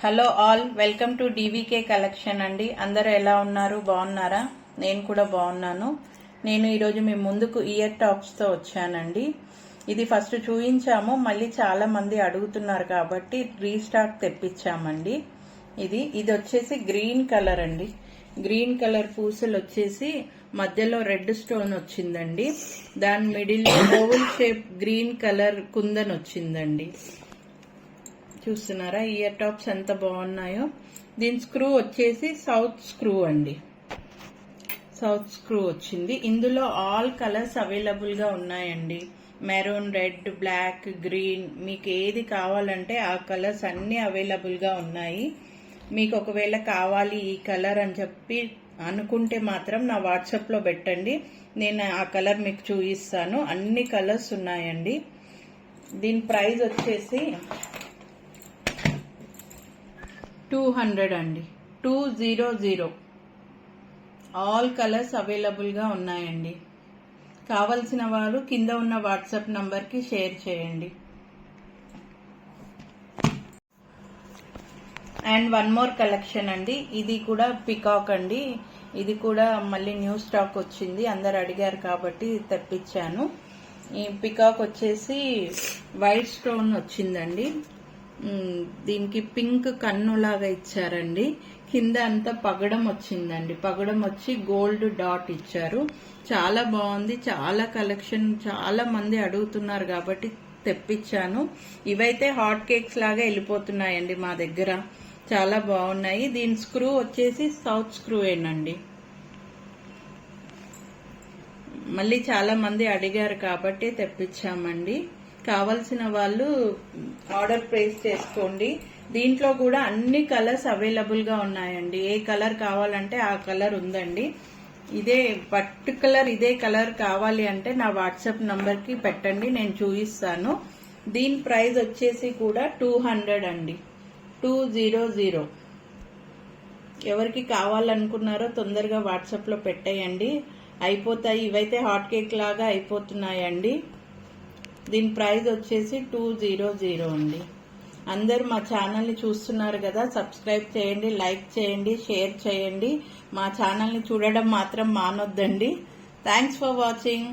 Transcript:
Hello all, welcome to DVK collection అండి. అందరూ ఎలా ఉన్నారు? బాగున్నారా? నేను కూడా బాగున్నాను. నేను ఈరోజు మీ ముందుకు ఇయర్ టాప్స్తో వచ్చానండి. ఇది ఫస్ట్ చూపించాము, మళ్ళీ చాలా మంది అడుగుతున్నారు కాబట్టి రీస్టాక్ తెప్పించామండి. ఇది వచ్చేసి గ్రీన్ కలర్ అండి. గ్రీన్ కలర్ పూసలు వచ్చేసి మధ్యలో రెడ్ స్టోన్ వచ్చిందండి. దాని middle oval shape green colour kundan వచ్చిందండి. చూస్తున్నారా ఇయర్ టాప్స్ ఎంత బాగున్నాయో. దీని స్క్రూ వచ్చేసి సౌత్ స్క్రూ అండి. సౌత్ స్క్రూ వచ్చింది. ఇందులో ఆల్ కలర్స్ అవైలబుల్ గా ఉన్నాయండి. మెరూన్, రెడ్, బ్లాక్, గ్రీన్, మీకు ఏది కావాలంటే ఆ కలర్స్ అన్ని అవైలబుల్ గా ఉన్నాయి. మీకు ఒకవేళ కావాలి ఈ కలర్ అని చెప్పి అనుకుంటే మాత్రం నా వాట్సాప్ లో పెట్టండి, నేను ఆ కలర్ మీకు చూపిస్తాను. అన్ని కలర్స్ ఉన్నాయండి. దీని ప్రైస్ వచ్చేసి 200 అండి. 200. ఆల్ కలర్స్ అవైలబుల్ గా ఉన్నాయండి. కావలసిన వారు కింద ఉన్న వాట్సాప్ నంబర్ కి షేర్ చేయండి. అండ్ వన్ మోర్ కలెక్షన్ అండి. ఇది కూడా పికాక్ అండి. ఇది కూడా మళ్ళీ న్యూ స్టాక్ వచ్చింది, అందరు అడిగారు కాబట్టి తెప్పించాను. ఈ పికాక్ వచ్చేసి వైట్ స్టోన్ వచ్చిందండి. దీనికి పింక్ కన్నులాగా ఇచ్చారండి. కింద అంతా పగడం వచ్చిందండి. పగడం వచ్చి గోల్డ్ డాట్ ఇచ్చారు. చాలా బాగుంది. చాలా కలెక్షన్, చాలా మంది అడుగుతున్నారు కాబట్టి తెప్పించాను. ఇవైతే హాట్ కేక్స్ లాగా వెళ్ళిపోతున్నాయండి మా దగ్గర. చాలా బాగున్నాయి. దీని స్క్రూ వచ్చేసి సౌత్ స్క్రూయేనండి. మళ్ళీ చాలా మంది అడిగారు కాబట్టి తెప్పించామండి. కావలసిన వాళ్ళు ఆర్డర్ ప్లేస్ చేసుకోండి. దీంట్లో కూడా అన్ని కలర్స్ అవైలబుల్ గా ఉన్నాయండి. ఏ కలర్ కావాలంటే ఆ కలర్ ఉందండి. ఇదే పర్టికులర్ ఇదే కలర్ కావాలి అంటే నా వాట్సాప్ నంబర్ కి పెట్టండి, నేను చూపిస్తాను. దీని ప్రైస్ వచ్చేసి కూడా 200 అండి. 200. ఎవరికి కావాలనుకున్నారో తొందరగా వాట్సాప్ లో పెట్టేయండి, అయిపోతాయి. ఇవైతే హాట్ కేక్ లాగా అయిపోతున్నాయండి. దీని ప్రైస్ వచ్చేసి 200 అండి. అందరు మా ఛానల్ని చూస్తున్నారు కదా, సబ్స్క్రైబ్ చేయండి, లైక్ చేయండి, షేర్ చేయండి. మా ఛానల్ని చూడడం మాత్రం మానొద్దండి. Thanks for watching.